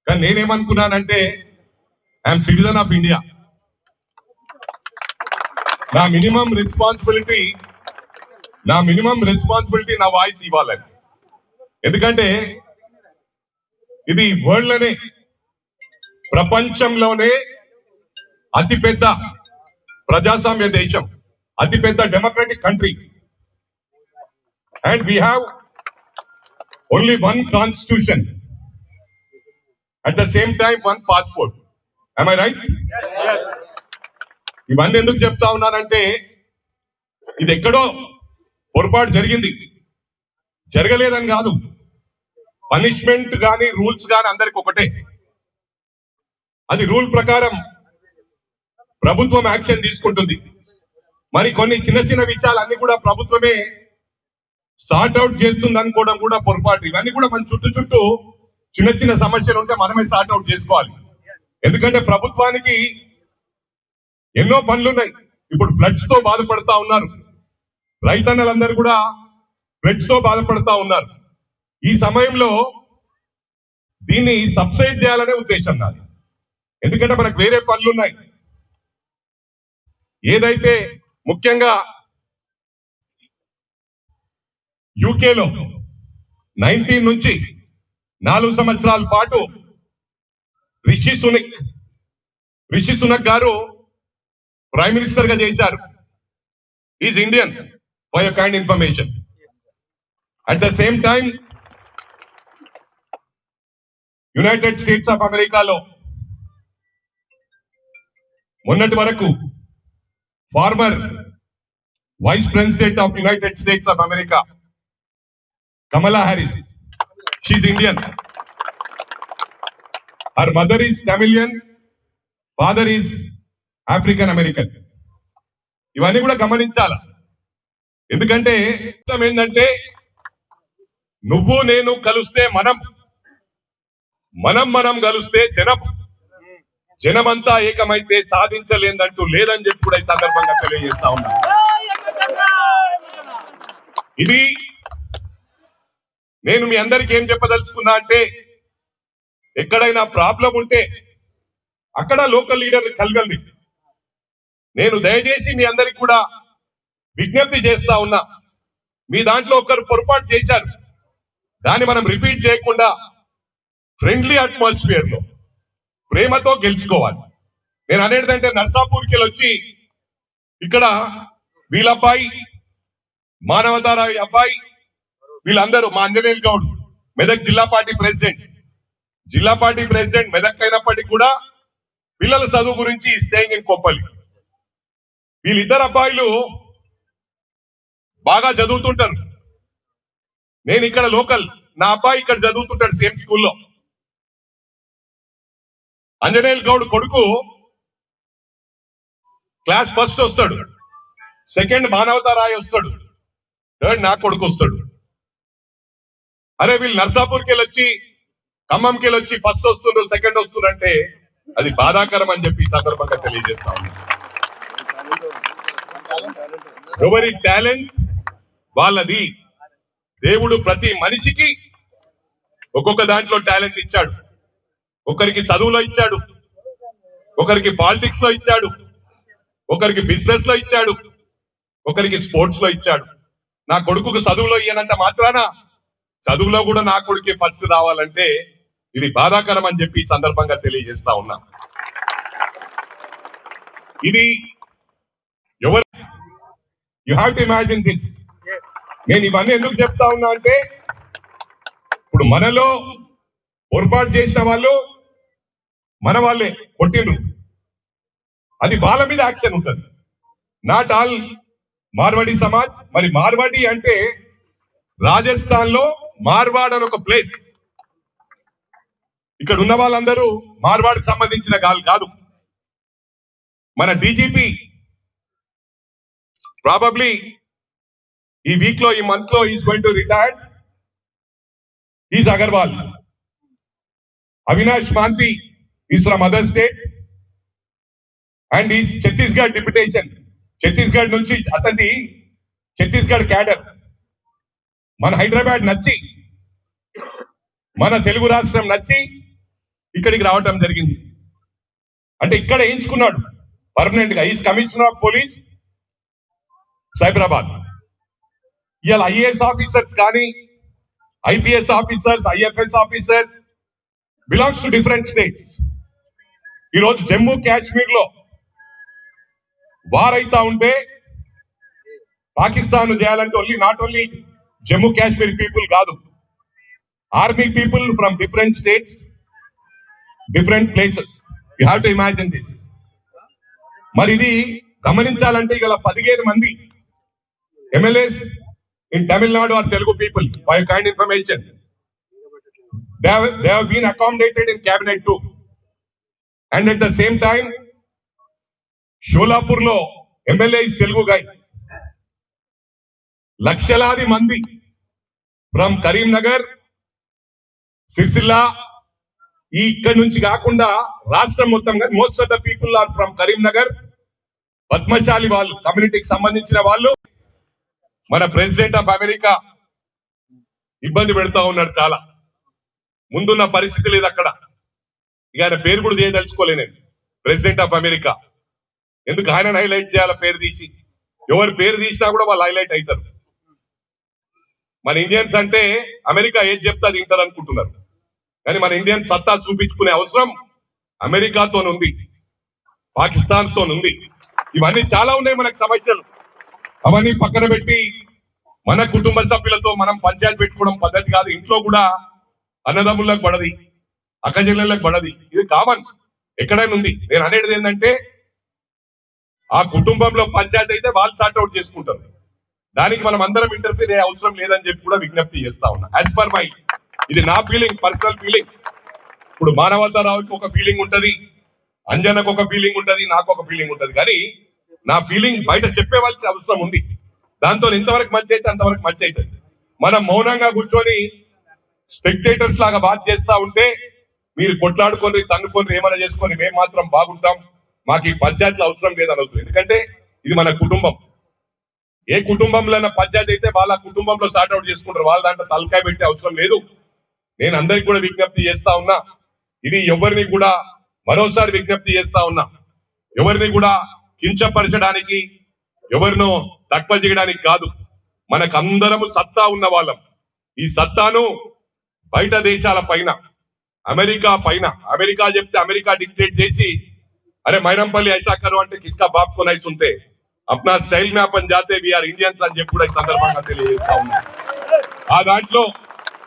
కానీ నేనేమనుకున్నానంటే I'm citizen of India. నా మినిమం రెస్పాన్సిబిలిటీ నా వాయిస్ ఇవ్వాలని. ఎందుకంటే ఇది వరల్డ్ లోనే, ప్రపంచంలోనే అతిపెద్ద ప్రజాస్వామ్య దేశం, అతిపెద్ద democratic country. And we have only one constitution, at the same time one passport. am I right? Yes. ఇవన్నీ ఎందుకు చెప్తా ఉన్నానంటే ఇది ఎక్కడో పొరపాటు జరిగింది, జరగలేదని కాదు. పనిష్మెంట్ కానీ రూల్స్ కానీ అందరికి ఒకటే. అది రూల్ ప్రకారం ప్రభుత్వం యాక్షన్ తీసుకుంటుంది. మరి కొన్ని చిన్న చిన్న విషయాలన్నీ కూడా ప్రభుత్వమే సార్ట్ అవుట్ చేస్తుంది అనుకోవడం కూడా పొరపాటు. ఇవన్నీ కూడా మన చుట్టూ చిన్న చిన్న సమస్యలు ఉంటే మనమే సార్ట్ అవుట్ చేసుకోవాలి. ఎందుకంటే ప్రభుత్వానికి ఎన్నో పనులున్నాయి. ఇప్పుడు ఫ్లడ్స్ తో బాధపడతా ఉన్నారు, రైతన్నలందరూ కూడా ఫ్లడ్స్ తో బాధపడతా ఉన్నారు. ఈ సమయంలో దీన్ని సబ్సైడ్ చేయాలనే ఉద్దేశం నాది. ఎందుకంటే మనకు వేరే పనులున్నాయి. ఏదైతే ముఖ్యంగా యూకేలో 19 నుంచి 4 సంవత్సరాల పాటు రిషి సునక్ గారు ప్రైమ్ మినిస్టర్ గా చేశారు. Is Indian, for your kind information. At the same time United States of అమెరికాలో మొన్నటి వరకు former vice president of United States of America Kamala Harris, she's Indian. Her mother is Tamilian, father is African American. ఇవన్నీ కూడా గమనించాల. ఎందుకంటే ఏంటంటే నువ్వు నేను కలిస్తే మనం కలిస్తే జనమంతా ఏకమైతే సాధించలేదంటూ లేదని చెప్పి కూడా ఈ సందర్భంగా తెలియజేస్తా ఉన్నా. ఇది నేను మీ అందరికి ఏం చెప్పదలుచుకున్నా అంటే ఎక్కడైనా ప్రాబ్లం ఉంటే అక్కడ లోకల్ లీడర్ కలగండి. నేను దయచేసి మీ అందరికి కూడా విజ్ఞప్తి చేస్తా ఉన్నా, మీ దాంట్లో ఒకరు పొరపాటు చేశారు, దాన్ని మనం రిపీట్ చేయకుండా ఫ్రెండ్లీ అట్మాస్ఫియర్ లో ప్రేమతో గెలుచుకోవాలి. నేను అనేదంటే నర్సాపూర్కి వచ్చి ఇక్కడ వీళ్ళబ్బాయి మానవతారావు అబ్బాయి వీళ్ళందరూ మా అంజనేయులు గౌడ్ మెదక్ జిల్లా పార్టీ ప్రెసిడెంట్ మెదక్ అయినప్పటికీ కూడా పిల్లల చదువు గురించి స్టేయింగ్ ఇన్ కొప్పలి. వీళ్ళిద్దరు అబ్బాయిలు బాగా చదువుతుంటారు. నేను ఇక్కడ లోకల్, నా అబ్బాయి ఇక్కడ చదువుతుంటాడు సేమ్ స్కూల్లో. అంజనేయులు గౌడ్ కొడుకు క్లాస్ ఫస్ట్ వస్తాడు, సెకండ్ మానవతారాయ్ వస్తాడు, థర్డ్ నా కొడుకు వస్తాడు. అరే వీళ్ళు నర్సాపూర్కి వెళ్ళొచ్చి ఖమ్మంకి వెళ్ళొచ్చి ఫస్ట్ వస్తున్నారు, సెకండ్ వస్తున్నారంటే అది బాధాకరం అని చెప్పి సందర్భంగా తెలియజేస్తా ఉన్నా. ఎవరి టాలెంట్ వాళ్ళది. దేవుడు ప్రతి మనిషికి ఒక్కొక్క దాంట్లో టాలెంట్ ఇచ్చాడు. ఒకరికి చదువులో ఇచ్చాడు, ఒకరికి పాలిటిక్స్ లో ఇచ్చాడు, ఒకరికి బిజినెస్ లో ఇచ్చాడు, ఒకరికి స్పోర్ట్స్ లో ఇచ్చాడు. నా కొడుకుకు చదువులో ఇయ్యనంత మాత్రాన చదువులో కూడా నా కొడుకే ఫస్ట్ రావాలంటే ఇది బాధాకరం అని చెప్పి సందర్భంగా తెలియజేస్తా ఉన్నా. ఇది ఎవరు you have to imagine this. నేను ఇవన్నీ ఎందుకు చెప్తా ఉన్నా అంటే ఇప్పుడు మనలో పొరపాటు చేసిన వాళ్ళు మన వాళ్ళే కొట్టిండ్రు, అది వాళ్ళ మీద యాక్షన్ ఉంటుంది. Not all Marwadi samaj. మరి మార్వాడి అంటే రాజస్థాన్ లో మార్వాడ్ అని ఒక ప్లేస్. ఇక్కడ ఉన్న వాళ్ళందరూ మార్వాడ్కి సంబంధించిన కాదు. మన డీజీపీ ప్రాబబ్లీ ఈ వీక్ లో, ఈ మంత్ లో is going to retire. Is Agarwal. Avinash Manthi is from other state and is Chhattisgarh deputation. Chhattisgarh నుంచి అతని ఛత్తీస్గఢ్ క్యాడర్ మన హైదరాబాద్ నచ్చి మన తెలుగు రాష్ట్రం నచ్చి ఇక్కడికి రావటం జరిగింది. అంటే ఇక్కడ ఎంచుకున్నాడు పర్మనెంట్ గా. Is commissioner of police Cyberabad. ఇవాళ ఐఏఎస్ ఆఫీసర్స్ కానీ IPS officers, IFS officers belongs to different states. ఈరోజు జమ్మూ కాశ్మీర్ లో వారైతా ఉంటే పాకిస్తాన్ చేయాలంటే not only Jammu Kashmir people కాదు, army people from different states, different places. You have to imagine this. మరి ఇది గమనించాలంటే ఇలా 15 మంది MLAs in Tamil Nadu are Telugu people, for your kind information. They have been accommodated in cabinet too. And at the same time, Sholapur lo MLA is Telugu guy. Lakshaladi mandi from Karimnagar, Sirsilla, ఈ ఇక్కడ నుంచి కాకుండా రాష్ట్రం మొత్తంగా most of the people are from Karimnagar. Padmashali వాళ్ళు, కమ్యూనిటీకి సంబంధించిన వాళ్ళు. మన ప్రెసిడెంట్ ఆఫ్ అమెరికా ఇబ్బంది పెడతా ఉన్నాడు చాలా. ముందున్న పరిస్థితి లేదు అక్కడ. ఇక ఆయన పేరు కూడా చేయదలుచుకోలే నేను. ప్రెసిడెంట్ ఆఫ్ అమెరికా ఎందుకు ఆయన హైలైట్ చేయాల? పేరు తీసి ఎవరు పేరు తీసినా కూడా వాళ్ళు హైలైట్ అవుతారు. మన ఇండియన్స్ అంటే అమెరికా ఏది చెప్తే అది వింటారు అనుకుంటున్నారు, కానీ మన ఇండియన్ సత్తా చూపించుకునే అవసరం అమెరికాతో ఉంది, పాకిస్తాన్ తో ఉంది. ఇవన్నీ చాలా ఉన్నాయి మనకు సమస్యలు. అవన్నీ పక్కన పెట్టి మన కుటుంబ సభ్యులతో మనం పంచాయతీ పెట్టుకోవడం పద్ధతి కాదు. ఇంట్లో కూడా అన్నదమ్ములకు పడది, అక్కచెల్లెళ్ళకు పడది. ఇది కామన్, ఎక్కడైనా ఉంది. నేను అనేది ఏంటంటే ఆ కుటుంబంలో పంచాయతీ అయితే వాళ్ళు సార్ట్అవుట్ చేసుకుంటారు, దానికి మనం అందరం ఇంటర్ఫీర్ అయ్యే అవసరం లేదని చెప్పి కూడా విజ్ఞప్తి చేస్తా ఉన్నా. యాజ్ పర్ మై, ఇది నా ఫీలింగ్, పర్సనల్ ఫీలింగ్. ఇప్పుడు మానవతారావుకి ఒక ఫీలింగ్ ఉంటది, అంజనకు ఒక ఫీలింగ్ ఉంటది, నాకు ఒక ఫీలింగ్ ఉంటది. కానీ నా ఫీలింగ్ బయట చెప్పేవాల్సిన అవసరం ఉంది. దాంతో ఇంతవరకు మంచి అయితే అంతవరకు మంచి అవుతుంది. మనం మౌనంగా కూర్చొని స్పెక్టేటర్స్ లాగా బాధ చేస్తా ఉంటే మీరు కొట్లాడుకొని తన్నుకొని ఏమైనా చేసుకొని మేము మాత్రం బాగుంటాం, మాకు ఈ పంచాయతీలు అవసరం లేదని అవుతుంది. ఎందుకంటే ఇది మన కుటుంబం. ఏ కుటుంబంలో పంచాయతీ అయితే వాళ్ళ కుటుంబంలో సార్ట్అవుట్ చేసుకుంటారు, వాళ్ళ దాంట్లో తలకాయ పెట్టే అవసరం లేదు. నేను అందరికి కూడా విజ్ఞప్తి చేస్తా ఉన్నా. ఇది ఎవరిని కూడా మరోసారి విజ్ఞప్తి చేస్తా ఉన్నా, ఎవరిని కూడా కించపరచడానికి, ఎవరినో తక్కువ చేయడానికి కాదు. మనకందరము సత్తా ఉన్న వాళ్ళం. ఈ సత్తాను బయట దేశాల పైన, అమెరికా పైన, అమెరికా చెప్తే అమెరికా డిక్టేట్ చేసి అరే మైనంపల్లి ఐసా కరు అంటే కిస్కా బాప్ కో నై సున్తే, అప్నా స్టైల్ మే అపన్ జాతే వి ఆర్ ఇండియన్స్ అని చెప్పి కూడా ఈ సందర్భంగా తెలియజేస్తా ఉన్నా. ఆ దాంట్లో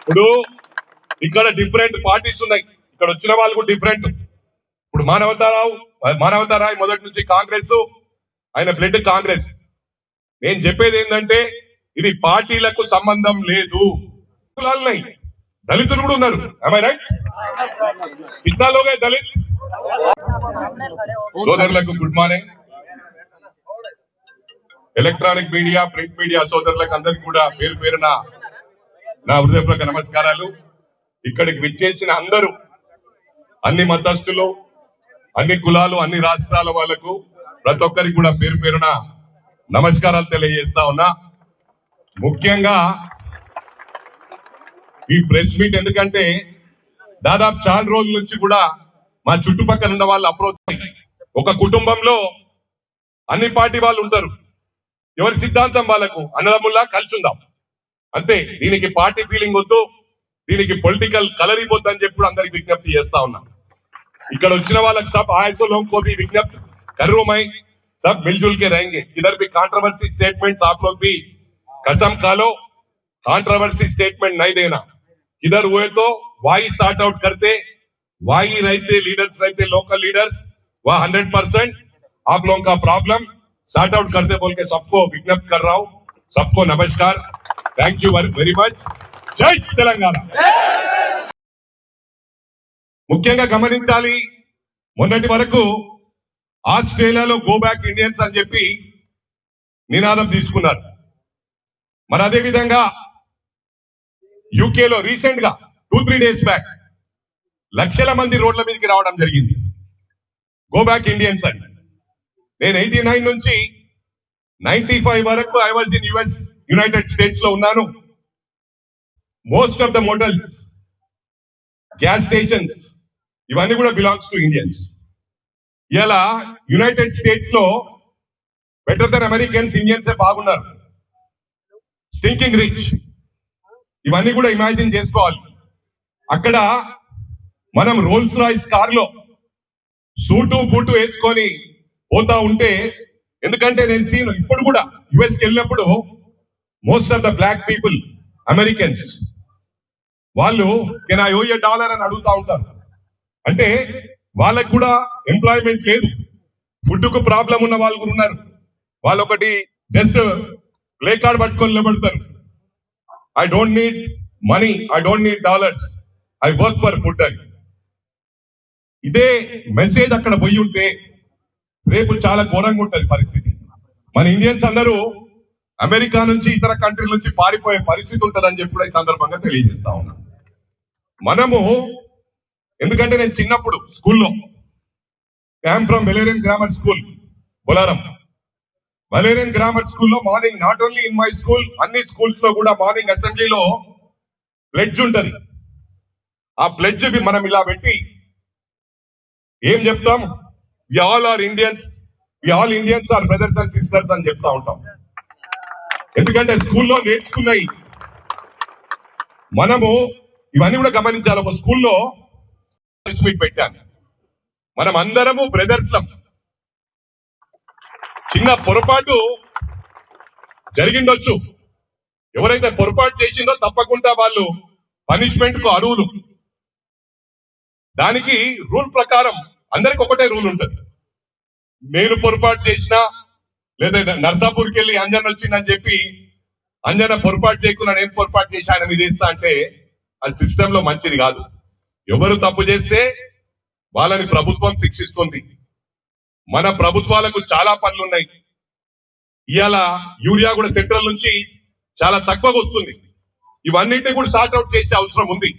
ఇప్పుడు ఇక్కడ డిఫరెంట్ పార్టీస్ ఉన్నాయి, ఇక్కడ వచ్చిన వాళ్ళు కూడా డిఫరెంట్. ఇప్పుడు మానవతారావు మొదటి నుంచి కాంగ్రెస్, ఆయన బ్లడ్ కాంగ్రెస్. నేను చెప్పేది ఏంటంటే ఇది పార్టీలకు సంబంధం లేదు. దళితులు కూడా ఉన్నారు. రైట్? కిतना लोग हैं దళిత్? సోదరులకు good morning. Electronic media, print media సోదరులకు అందరికి కూడా పేరు పేరున నా హృదయపూర్వక నమస్కారాలు. ఇక్కడికి విచ్చేసిన అందరూ, అన్ని మతస్థులు, అన్ని కులాలు, అన్ని రాష్ట్రాల వాళ్లకు ప్రతి ఒక్కరికి కూడా పేరు పేరున నమస్కారాలు తెలియజేస్తా ఉన్నా. ముఖ్యంగా ఈ ప్రెస్ మీట్ ఎందుకంటే దాదాపు చాలా రోజుల నుంచి కూడా మా చుట్టుపక్కల ఉన్న వాళ్ళు అప్రోచ్, ఒక కుటుంబంలో అన్ని పార్టీ వాళ్ళు ఉంటారు, ఎవరి సిద్ధాంతం వాళ్ళకు, అన్నదమ్ముల్లా కలిసి ఉందాం అంతే. దీనికి పార్టీ ఫీలింగ్ వద్దు, దీనికి పొలిటికల్ కలర్ ఇవ్వద్దు అని చెప్పి అందరికి విజ్ఞప్తి చేస్తా ఉన్నా. ఇక్కడ వచ్చిన వాళ్ళకి सब आए लोगों को भी विज्ञप्ति कर रहा हूं मैं, सब मिलजुल के रहेंगे. किधर भी कंट्रोवर्सी स्टेटमेंट्स आप लोग भी कसम खा लो, कंट्रोवर्सी स्टेटमेंट नहीं देना. किधर हुए तो वही सॉर्ट आउट करते, वही रहते लीडर्स, रहते लोकल लीडर्स, वह 100% आप लोगों का प्रॉब्लम सॉर्ट आउट करते बोल के सबको विज्ञप्ति कर रहा हूं. सबको नमस्कार, थैंक यू वेरी मच. जय तेलंगाना. ముఖ్యంగా గమనించాలి, మొన్నటి వరకు ఆస్ట్రేలియాలో గో బ్యాక్ ఇండియన్స్ అని చెప్పి నినాదం తీసుకున్నారు. మరి అదే విధంగా యూకేలో రీసెంట్ గా 2-3 డేస్ బ్యాక్ లక్షల మంది రోడ్ల మీదకి రావడం జరిగింది గో బ్యాక్ ఇండియన్స్ అని. నేను 89 నుంచి 95 వరకు I was in United states లో ఉన్నాను. Most of the models gas stations ఇవన్నీ కూడా బిలాంగ్స్ టు ఇండియన్స్. ఇలా యునైటెడ్ స్టేట్స్ లో బెటర్ దెన్ అమెరికన్స్ ఇండియన్స్ బాగున్నారు, స్టింకింగ్ రిచ్. ఇవన్నీ కూడా ఇమాజిన్ చేసుకోవాలి. అక్కడ మనం రోల్స్ రాయిస్ కార్ లో సూటు బూటు వేసుకొని పోతా ఉంటే, ఎందుకంటే నేను సీన్ ఇప్పుడు కూడా యుఎస్కి వెళ్ళినప్పుడు most of the black people Americans వాళ్ళు can I owe a dollar అని అడుగుతా ఉంటారు. అంటే వాళ్ళకు కూడా ఎంప్లాయ్మెంట్ లేదు, ఫుడ్ కు ప్రాబ్లం ఉన్న వాళ్ళు కూడా ఉన్నారు. వాళ్ళు ఒకటి జస్ట్ ప్లే కార్డ్ పట్టుకొని నిలబడతారు. I don't need money, I don't need dollars, I work for food అని. ఇదే మెసేజ్ అక్కడ పోయి ఉంటే రేపు చాలా ఘోరంగా ఉంటది పరిస్థితి. మన ఇండియన్స్ అందరూ అమెరికా నుంచి ఇతర కంట్రీల నుంచి పారిపోయే పరిస్థితి ఉంటుందని చెప్పి కూడా ఈ సందర్భంగా తెలియజేస్తా ఉన్నా. మనము ఎందుకంటే నేను చిన్నప్పుడు స్కూల్లో I'm from Valerian grammar school Bolarum. Valerian grammar స్కూల్లో morning, not only in my school, అన్ని స్కూల్స్ లో కూడా మార్నింగ్ అసెంబ్లీలో ప్లెడ్జ్ ఉంటది. ఆ ప్లెడ్జ్ మనం ఇలా పెట్టి ఏం చెప్తాం? We all are Indians, we all Indians are brothers and sisters అని చెప్తా ఉంటాం. ఎందుకంటే స్కూల్లో నేర్చుకున్నాయి. మనము ఇవన్నీ కూడా గమనించాలి. ఒక స్కూల్లో మీట్ పెట్టాను, మనం అందరము బ్రదర్స్ లం. చిన్న పొరపాటు జరిగిండొచ్చు, ఎవరైతే పొరపాటు చేసిందో తప్పకుండా వాళ్ళు పనిష్మెంట్ కు అర్హులు. దానికి రూల్ ప్రకారం అందరికి ఒకటే రూల్ ఉంటది. నేను పొరపాటు చేసినా, లేదా నర్సాపూర్కి వెళ్ళి అంజన్ వచ్చిందని చెప్పి అంజన పొరపాటు చేయకుండా నేను పొరపాటు చేసి ఆయన మీద వేస్తా అంటే అది సిస్టమ్ లో మంచిది కాదు. ఎవరు తప్పు చేస్తే వాళ్ళని ప్రభుత్వం శిక్షిస్తుంది. మన ప్రభుత్వాలకు చాలా పనులు ఉన్నాయి. ఇవాళ యూరియా కూడా సెంట్రల్ నుంచి చాలా తక్కువగా వస్తుంది. ఇవన్నింటినీ కూడా సార్ట్ అవుట్ చేసే అవసరం ఉంది.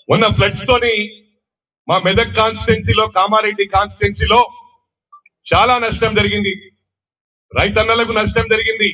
మొన్న ఫ్లడ్స్ తోని మా మెదక్ కాన్స్టిట్యున్సీలో, కామారెడ్డి కాన్స్టిట్యున్సీలో చాలా నష్టం జరిగింది. రైతన్నలకు నష్టం జరిగింది.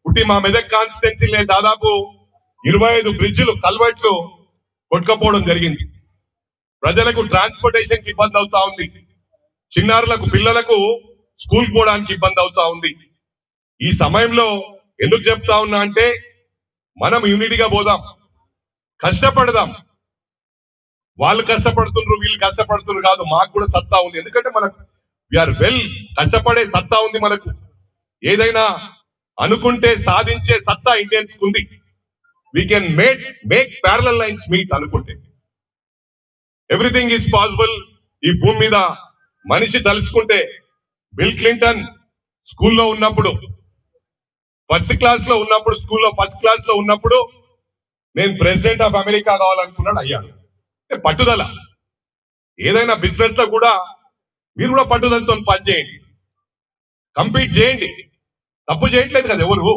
పుట్టి మా మెదక్ కాన్స్టిట్యున్సీలో దాదాపు 25 బ్రిడ్జిలు, కల్వర్ట్లు కొట్టుకపోవడం జరిగింది. ప్రజలకు ట్రాన్స్పోర్టేషన్ కి ఇబ్బంది అవుతా ఉంది. చిన్నారులకు, పిల్లలకు స్కూల్ పోవడానికి ఇబ్బంది అవుతా ఉంది. ఈ సమయంలో ఎందుకు చెప్తా ఉన్నా అంటే మనం యూనిటీగా పోదాం, కష్టపడదాం. వాళ్ళు కష్టపడుతున్నారు, వీళ్ళు కష్టపడుతున్నారు కాదు, మాకు కూడా సత్తా ఉంది. ఎందుకంటే మనకు వీఆర్ వెల్, కష్టపడే సత్తా ఉంది మనకు. ఏదైనా అనుకుంటే సాధించే సత్తా ఇండియన్స్ ఉంది. We can make parallel lines meet అనుకుంటే. Everything is possible. ఈ భూమి మీద మనిషి తలుచుకుంటే. బిల్ క్లింటన్ స్కూల్లో ఉన్నప్పుడు, ఫస్ట్ క్లాస్ లో ఉన్నప్పుడు, స్కూల్లో ఫస్ట్ క్లాస్ లో ఉన్నప్పుడు నేను ప్రెసిడెంట్ ఆఫ్ అమెరికా కావాలనుకున్నాడు, అయ్యాడు. పట్టుదల. ఏదైనా బిజినెస్ లో కూడా మీరు కూడా పట్టుదలతో పనిచేయండి, కంపీట్ చేయండి. తప్పు చేయట్లేదు కదా ఎవరు.